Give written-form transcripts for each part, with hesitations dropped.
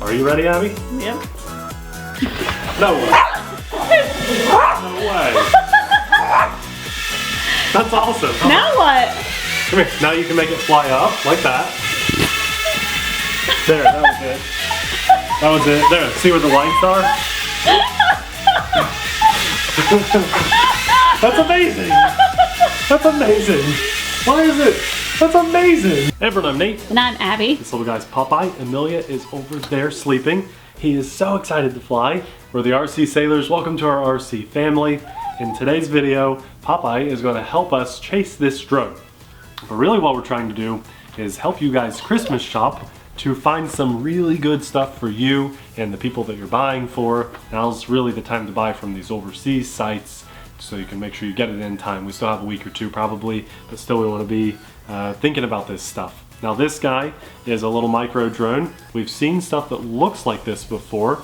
Are you ready, Abby? Yep. No way. No way. That's awesome. Now what? Come here. Now you can make it fly up like that. There, that was it. That was it. There, see where the lights are? That's amazing. That's amazing. Why is it? That's amazing. Hey everyone, I'm Nate. And I'm Abby. This little guy's Popeye. Amelia is over there sleeping. He is so excited to fly. We're the RC Sailors. Welcome to our RC family. In today's video, Popeye is going to help us chase this drone. But really what we're trying to do is help you guys Christmas shop to find some really good stuff for you and the people that you're buying for. Now's really the time to buy from these overseas sites so you can make sure you get it in time. We still have a week or two probably, but still we want to be thinking about this stuff. Now this guy is a little micro drone. We've seen stuff that looks like this before,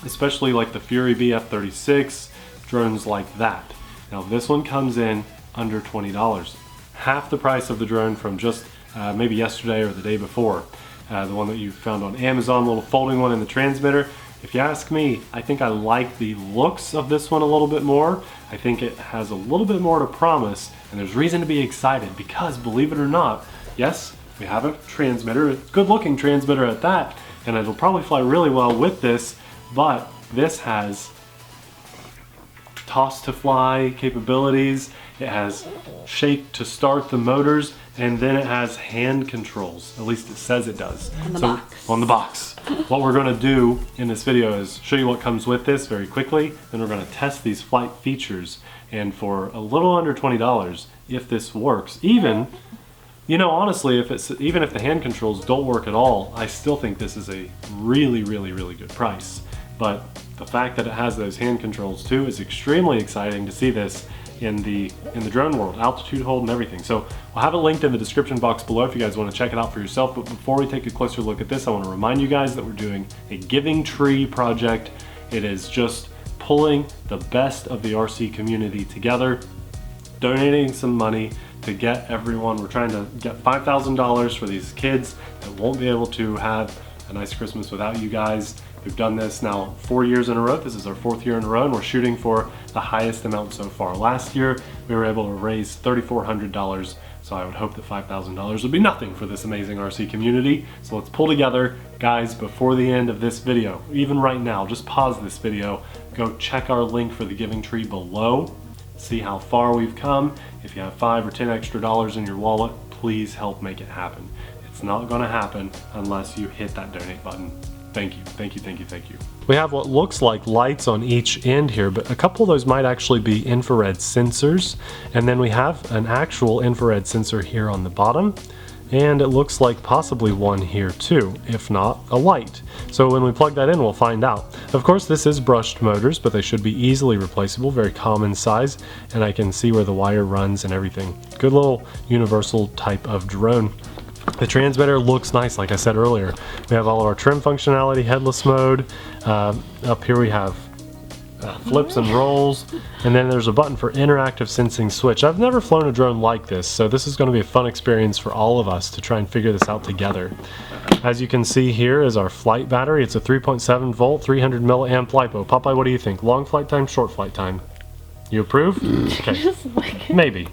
especially like the Fury BF-36, drones like that. Now this one comes in under $20. Half the price of the drone from just maybe yesterday or the day before. The one that you found on Amazon, little folding one in the transmitter. If you ask me, I think I like the looks of this one a little bit more. I think it has a little bit more to promise, and there's reason to be excited because, believe it or not, yes, we have a transmitter, a good looking transmitter at that, and it'll probably fly really well with this, but this has toss to fly capabilities, it has shake to start the motors, and then it has hand controls. At least it says it does. On the box. On the box. What we're gonna do in this video is show you what comes with this very quickly, then we're gonna test these flight features, and for a little under $20, if this works, even, you know, honestly, even if the hand controls don't work at all, I still think this is a really, really, really good price. But the fact that it has those hand controls too is extremely exciting to see this in the drone world, altitude hold and everything. So we'll have it linked in the description box below if you guys want to check it out for yourself. But before we take a closer look at this, I want to remind you guys that we're doing a Giving Tree project. It is just pulling the best of the RC community together, donating some money to get everyone. We're trying to get $5,000 for these kids that won't be able to have a nice Christmas without you guys. We've done this now 4 years in a row. This is our 4th year in a row, and we're shooting for the highest amount so far. Last year, we were able to raise $3,400, so I would hope that $5,000 would be nothing for this amazing RC community. So let's pull together. Guys, before the end of this video, even right now, just pause this video, go check our link for the Giving Tree below, see how far we've come. If you have $5 or $10 extra in your wallet, please help make it happen. It's not gonna happen unless you hit that donate button. Thank you, thank you, thank you, thank you. We have what looks like lights on each end here, but a couple of those might actually be infrared sensors. And then we have an actual infrared sensor here on the bottom. And it looks like possibly one here too, if not a light. So when we plug that in, we'll find out. Of course, this is brushed motors, but they should be easily replaceable, very common size. And I can see where the wire runs and everything. Good little universal type of drone. The transmitter looks nice, like I said earlier. We have all of our trim functionality, headless mode. Up here we have flips and rolls, and then there's a button for interactive sensing switch. I've never flown a drone like this, so this is going to be a fun experience for all of us to try and figure this out together. As you can see here is our flight battery. It's a 3.7 volt, 300 milliamp LiPo. Popeye, what do you think? Long flight time, short flight time? You approve? Okay, maybe.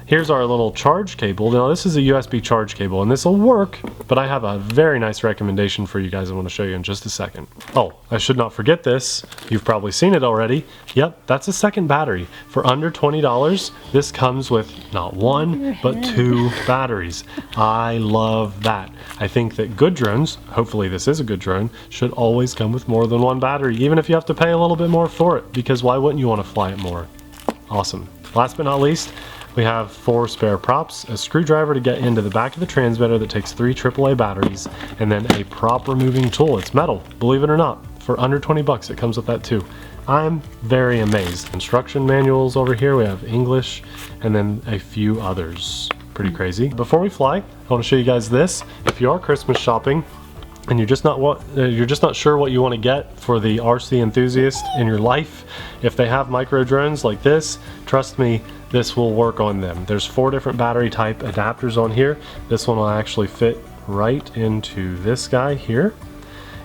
Here's our little charge cable. Now this is a USB charge cable, and this will work, but I have a very nice recommendation for you guys I want to show you in just a second. Oh, I should not forget this. You've probably seen it already. Yep, that's a second battery. For under $20, this comes with not one, but 2 batteries. I love that. I think that good drones, hopefully this is a good drone, should always come with more than 1 battery, even if you have to pay a little bit more for it, because why wouldn't you want to fly it more? Awesome. Last but not least, we have 4 spare props, a screwdriver to get into the back of the transmitter that takes 3 AAA batteries, and then a prop removing tool. It's metal, believe it or not. For under 20 bucks, it comes with that too. I'm very amazed. Instruction manuals over here, we have English, and then a few others. Pretty crazy. Before we fly, I want to show you guys this. If you are Christmas shopping, and you're just not sure what you want to get for the RC enthusiast in your life, if they have micro drones like this, trust me, this will work on them. There's 4 different battery type adapters on here. This one will actually fit right into this guy here.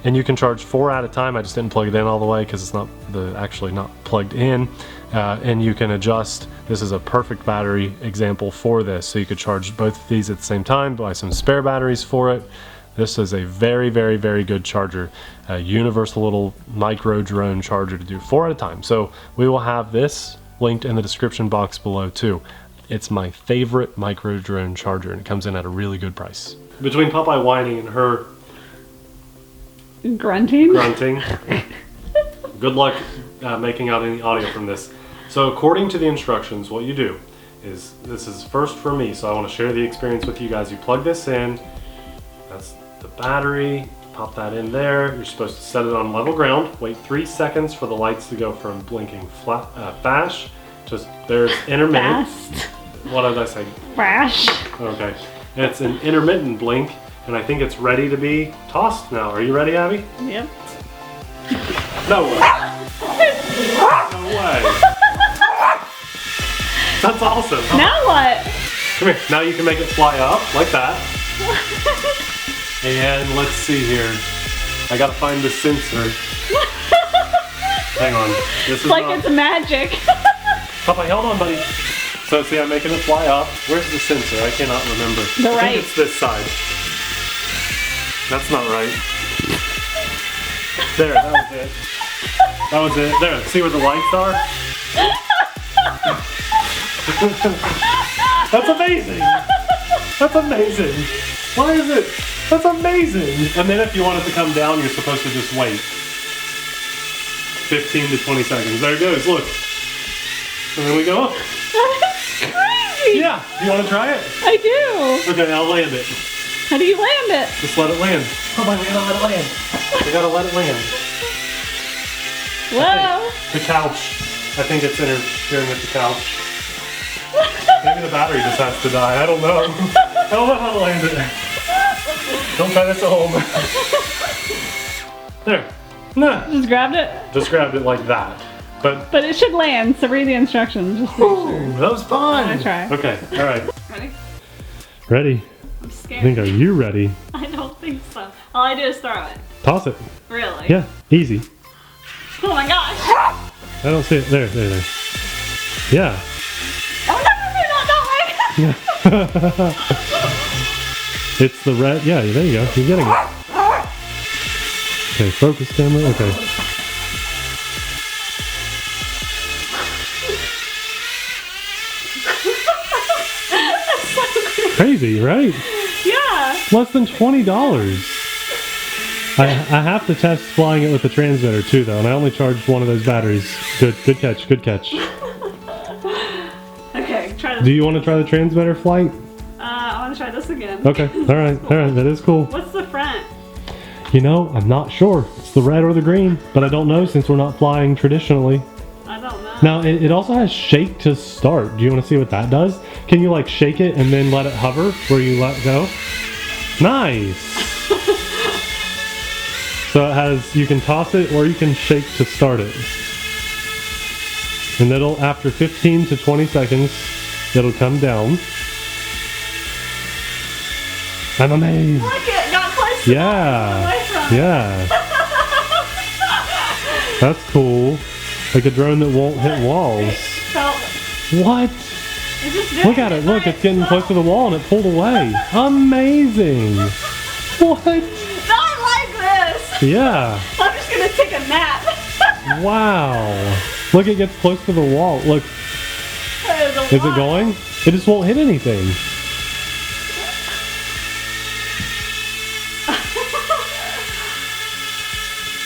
and you can charge 4 at a time. I just didn't plug it in all the way because it's not actually not plugged in. And you can adjust. This is a perfect battery example for this. So you could charge both of these at the same time, buy some spare batteries for it. This is a very, very, very good charger. A universal little micro drone charger to do 4 at a time. So we will have this linked in the description box below too. It's my favorite micro drone charger, and it comes in at a really good price. Between Popeye whining and her grunting, good luck making out any audio from this. So according to the instructions, what you do is, this is first for me, so I want to share the experience with you guys. You plug this in, that's the battery, pop that in there. You're supposed to set it on level ground, wait 3 seconds for the lights to go from blinking flash to there's intermittent. fast, What did I say? flash. Okay. It's an intermittent blink, and I think it's ready to be tossed now. Are you ready, Abby? Yep. No way. No way. That's awesome. Huh? Now what? Come here. Now you can make it fly up like that. And let's see here. I gotta find the sensor. Hang on. This is Like not... it's magic. Popeye, hold on, buddy. So see, I'm making it fly up. Where's the sensor? I cannot remember. I right. think it's this side. That's not right. There, that was it. That was it. There, see where the lights are? That's amazing. That's amazing. Why is it? That's amazing. And then if you want it to come down, you're supposed to just wait 15 to 20 seconds. There it goes, look. And then we go up. That's crazy. Yeah, you want to try it? I do. Okay, I'll land it. How do you land it? Just let it land. Oh my, we gotta let it land. We gotta let it land. Whoa. The couch. I think it's interfering with the couch. Maybe the battery just has to die. I don't know. I don't know how to land it. Don't try this at home. There. Nah. Just grabbed it? Just grabbed it like that. But it should land, so read the instructions. Just to make sure. That was fun. I'm gonna try. Okay, alright. Ready? Ready? I'm I scared. think, are you ready? I don't think so. All I do is throw it. Toss it. Really? Yeah, easy. Oh my gosh. I don't see it. There. Yeah. Oh no, not that way. Yeah. It's the red. Yeah, there you go. You're getting it. Okay, focus camera. Okay. Crazy, right? Yeah. Less than $20. I have to test flying it with the transmitter too, though, and I only charged one of those batteries. Good catch. Okay, try this. Do you want to try the transmitter flight? I want to try this again. Okay, all right, that is cool. What's the front? You know, I'm not sure. It's the red or the green, but I don't know since we're not flying traditionally. I don't know. Now, it also has shake to start. Do you want to see what that does? Can you like shake it and then let it hover where you let go? Nice! So it has, you can toss it or you can shake to start it. And it'll, after 15 to 20 seconds, it'll come down. I'm amazed. Look, it got close to away from it. Yeah. That's cool. Like a drone that won't hit walls. Felt, What? it just did Look at it. Look, it's getting close to the wall and it pulled away. Amazing. What? Not like this. Yeah. I'm just gonna take a nap. Wow. Look, it gets close to the wall. Look, is it going? It just won't hit anything.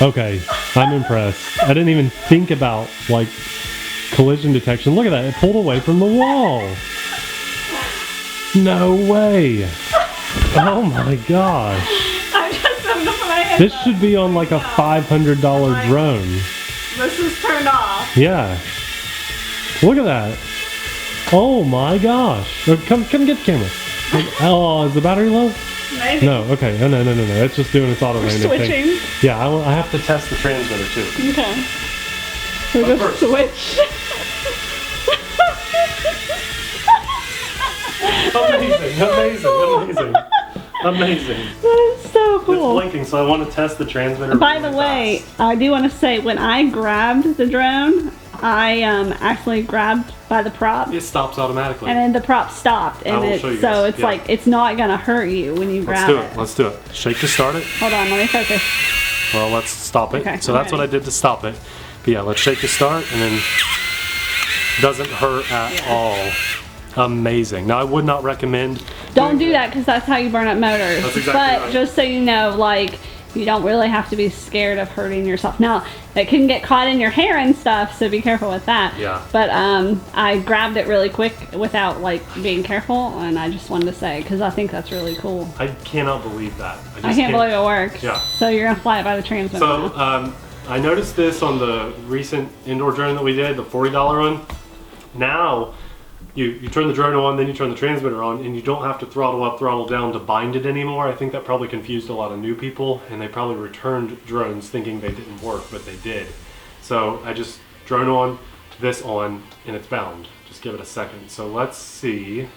Okay, I'm impressed. I didn't even think about like collision detection. Look at that, it pulled away from the wall. No way. Oh my gosh. I'm just gonna put my hands This up. should be on like a $500 drone. This is turned off. Yeah. Look at that. Oh my gosh. Come get the camera. Oh, is the battery low? Maybe. No, okay. No. It's just doing its auto We're landing thing. switching. Yeah, I have to test the transmitter too. Okay. We're gonna switch. Amazing. That is so cool. it's blinking, so I want to test the transmitter. By the way, I do want to say when I grabbed the drone, I actually grabbed by the prop. It stops automatically. And then the prop stopped, and it's like it's not gonna hurt you when you grab it. Let's do it. Shake to start it. Hold on, let me focus. Well, let's stop it. Okay, so that's what I did to stop it. But yeah, let's shake to start, and then it doesn't hurt at all. Amazing. Now I would not recommend. Don't do that because that's how you burn up motors. That's exactly but right. just so you know, like you don't really have to be scared of hurting yourself. Now it can get caught in your hair and stuff, so be careful with that. Yeah. But I grabbed it really quick without like being careful, and I just wanted to say because I think that's really cool. I cannot believe that. I can't believe it works. Yeah. So you're gonna fly it by the transmitter. So I noticed this on the recent indoor drone that we did, the $40 one. Now. You turn the drone on, then you turn the transmitter on, and you don't have to throttle up, throttle down to bind it anymore. I think that probably confused a lot of new people, and they probably returned drones thinking they didn't work, but they did. So I just drone on, this on, and it's bound. Just give it a second. So let's see.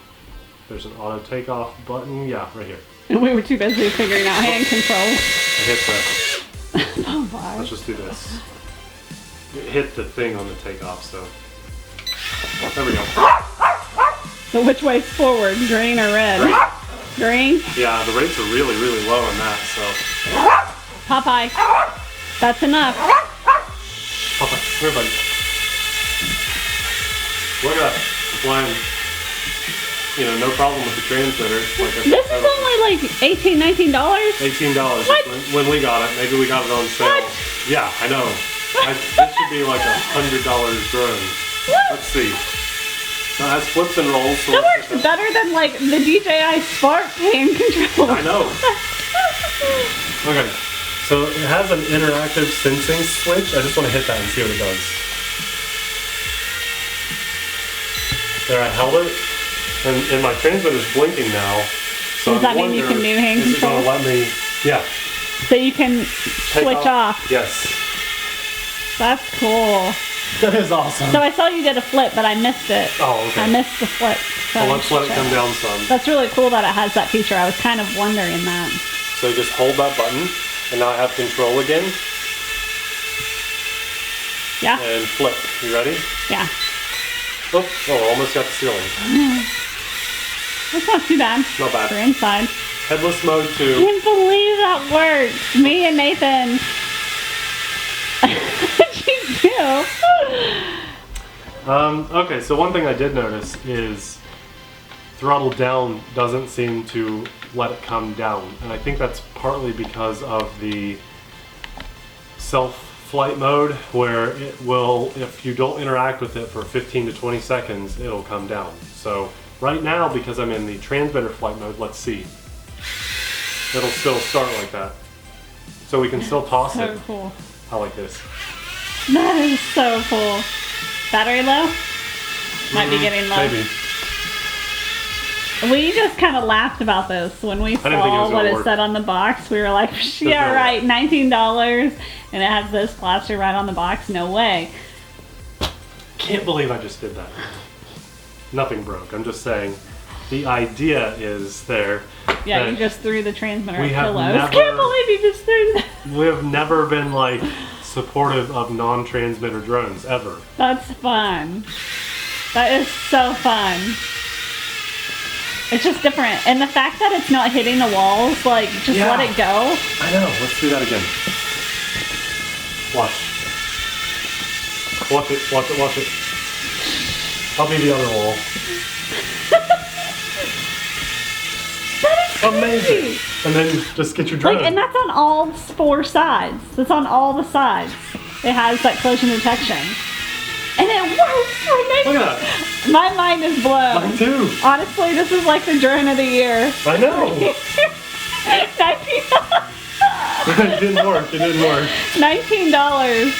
There's an auto takeoff button. Yeah, right here. And we were too busy figuring out hand controls. I hit the. Oh my. Let's just do this. It hit the thing on the takeoff, so. There we go. So which way's forward, green or red? Green? Yeah, the rates are really, really low on that, so. Popeye. That's enough. Popeye, here, buddy. Look at that. Flying. You know, no problem with the transmitter. Like This is only like $18, $19? $18 What? when we got it. Maybe we got it on sale. What? Yeah, I know. This should be like $100 drone. What? Let's see. That has flips and rolls. So That works better than like the DJI Spark hand control. I know. Okay, so it has an interactive sensing switch. I just want to hit that and see what it does. There, I held it, and my transmitter's blinking now. So Does that mean you can do hand control? Is it control? going to let me? Yeah. So you can switch off. Yes. That's cool. That is awesome. So I saw you did a flip, but I missed it. Oh, okay. I missed the flip. So Well, let's let it come down some. That's really cool that it has that feature. I was kind of wondering that. So just hold that button, and now I have control again, Yeah? and flip. You ready? Yeah. Oh, almost got the ceiling. That's not too bad. Not bad. For inside. Headless mode I 2. can't believe that worked. Me and Nathan. She do. Okay, so one thing I did notice is throttle down doesn't seem to let it come down, and I think that's partly because of the self-flight mode, where it will, if you don't interact with it for 15 to 20 seconds, it'll come down. So right now, because I'm in the transmitter flight mode, let's see. It'll still start like that. So we can still toss it. So cool. I like this. That is so cool. Battery low? Might be getting low. Maybe. We just kind of laughed about this when we think it saw was what gonna it work. said on the box. We were like, yeah, no right, $19, and it has this plaster right on the box. No way. Can't believe I just did that. Nothing broke. I'm just saying the idea is there. Yeah, that you just threw the transmitter we at have pillows. never- Can't believe you just threw that. We have never been like supportive of non-transmitter drones ever. That's fun. That is so fun. It's just different. And the fact that it's not hitting the walls, like, just Yeah. let it go. I know. Let's do that again. Watch. Watch it. Watch it. Watch it. I'll be the other wall. That is Amazing. crazy. And then just get your drone. Like, and that's on all 4 sides. That's on all the sides. It has that collision detection. And it works! Look at that. My mind is blown. Mine too. Honestly, this is like the drone of the year. I know. It didn't work. It didn't work. $19.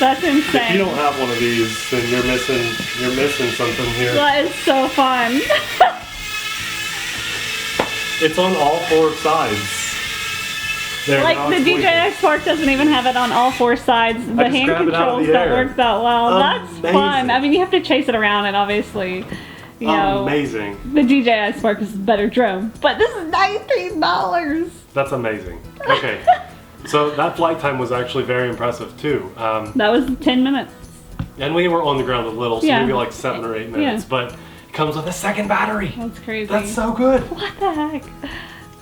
That's insane. If you don't have one of these, then you're missing something here. That is so fun. It's on all 4 sides. There, Like now the it's blinking. DJI Spark doesn't even have it on all 4 sides. The just hand grab it out of controls the don't air. work that well. That's Amazing. fun. I mean, you have to chase it around, and obviously, you know, Amazing. the DJI Spark is a better drone, but this is $19. That's amazing. Okay, so that flight time was actually very impressive too. That was 10 minutes. And we were on the ground a little, so Yeah. maybe like 7 or 8 minutes, Yeah. but it comes with a second battery. That's crazy. That's so good. What the heck?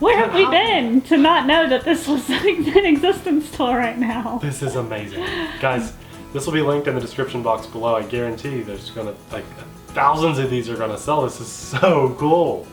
Where have we been to not know that this was in existence till right now? This is amazing. Guys, this will be linked in the description box below. I guarantee there's gonna, like, thousands of these are gonna sell. This is so cool.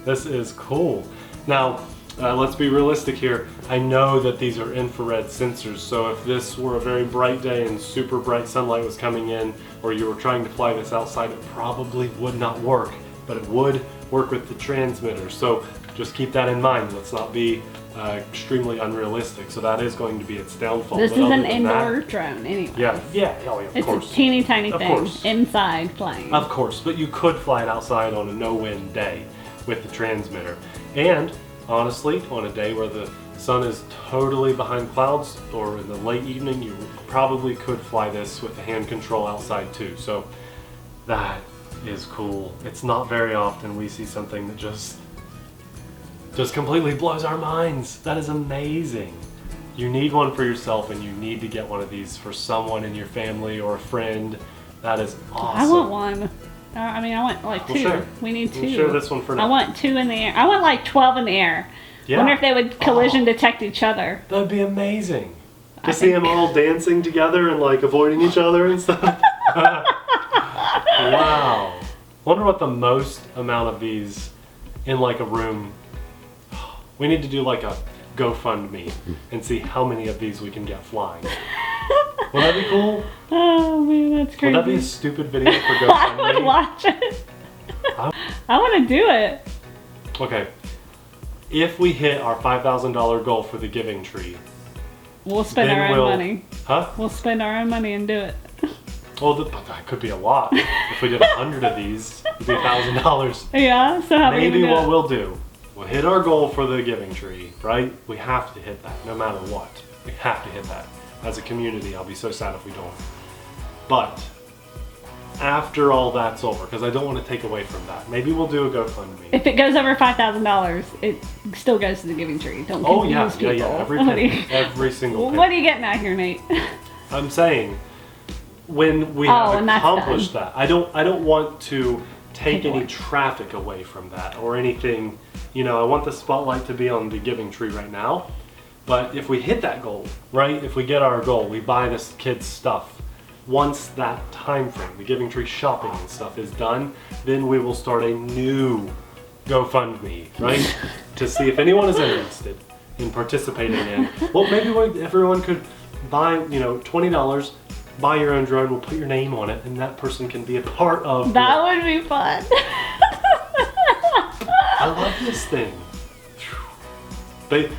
This is cool. Now, let's be realistic here. I know that these are infrared sensors, so if this were a very bright day and super bright sunlight was coming in, or you were trying to fly this outside, it probably would not work, but it would work with the transmitter. So just keep that in mind. Let's not be extremely unrealistic. So that is going to be its downfall. This But is other an than indoor that, drone anyway. yeah, oh yeah, of It's course. a teeny tiny Of thing course. inside flying. Of course, but you could fly it outside on a no-wind day with the transmitter. And honestly, on a day where the sun is totally behind clouds or in the late evening, you probably could fly this with the hand control outside too. So that is cool. It's not very often we see something that just completely blows our minds. That is amazing. You need one for yourself, and you need to get one of these for someone in your family or a friend. That is awesome. I want one. I mean, I want like We'll two. share. We need We'll two. share this one for now. I want 2 in the air. I want like 12 in the air. Yeah. Wonder if they would collision detect each other. That'd be amazing. I To see think- them all dancing together and like avoiding each other and stuff. Wow. Wonder what the most amount of these in like a room. We need to do like a GoFundMe and see how many of these we can get flying. Would that be cool? Oh man, that's crazy. Would that be a stupid video for I GoFundMe? would watch it. I want to do it. Okay. If we hit our $5,000 goal for the Giving Tree, We'll spend then our own we'll... money. Huh? We'll spend our own money and do it. Well, that could be a lot. If we did 100 of these, it'd be $1,000. Yeah, so how are we Maybe gonna do what it? we'll do, we'll hit our goal for the Giving Tree, right? We have to hit that, no matter what. We have to hit that. As a community, I'll be so sad if we don't. But after all that's over, because I don't want to take away from that, maybe we'll do a GoFundMe. If it goes over $5,000, it still goes to the Giving Tree. Don't confuse Oh yeah, people. yeah, every What are penny, you- every single penny. What are you getting at here, Nate? I'm saying, when we Oh, have and that's accomplished done. that, I don't want to take Take any away. traffic away from that or anything. You know, I want the spotlight to be on the Giving Tree right now. But if we hit that goal, right? If we get our goal, we buy this kid's stuff. Once that time frame, the Giving Tree shopping and stuff is done, then we will start a new GoFundMe, right? To see if anyone is interested in participating in. Well, maybe everyone could buy, you know, $20, buy your own drone, we'll put your name on it, and that person can be a part of That would be fun. I love this thing.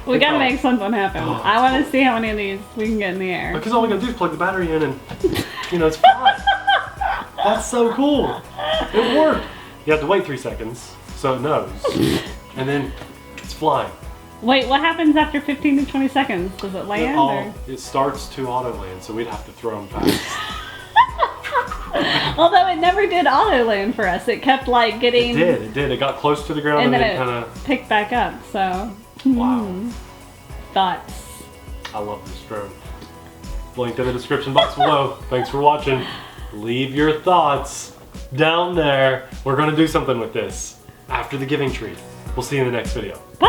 We gotta make something happen. Oh, I want to see how many of these we can get in the air. Because all we gotta do is plug the battery in and, you know, it's fine. That's so cool. It worked. You have to wait 3 seconds so it knows. And then it's flying. Wait, what happens after 15 to 20 seconds? Does it land? Or? It starts to auto land, so we'd have to throw them fast. Although it never did auto land for us. It kept like getting. It did. It got close to the ground and And then then kind it of. picked back up. So. Wow. Thoughts. I love this drone. Linked in the description box below. Thanks for watching. Leave your thoughts down there. We're going to do something with this after the Giving Tree. We'll see you in the next video. Bye.